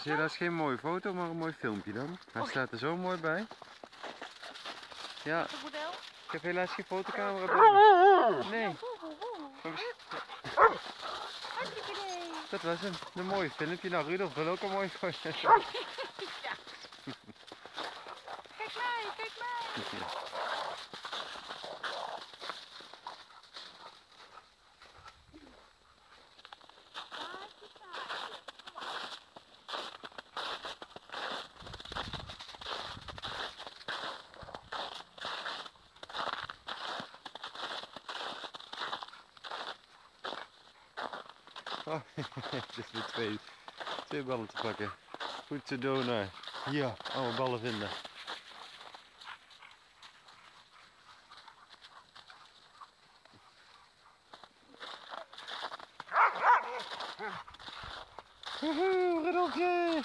is helaas geen mooie foto, maar een mooi filmpje dan. Hij staat er zo mooi bij. Ja, Het model? ik heb helaas geen fotocamera bij. Nee. Hartstikke idee. Dat was hem. Een mooi filmpje. Nou, Rudolf wil ook een mooi foto. Ja. Kijk mij, kijk mij. Oh, het is weer twee ballen te pakken. Goed te doen. Ja, alle ballen vinden. Woehoe, Rudolfje!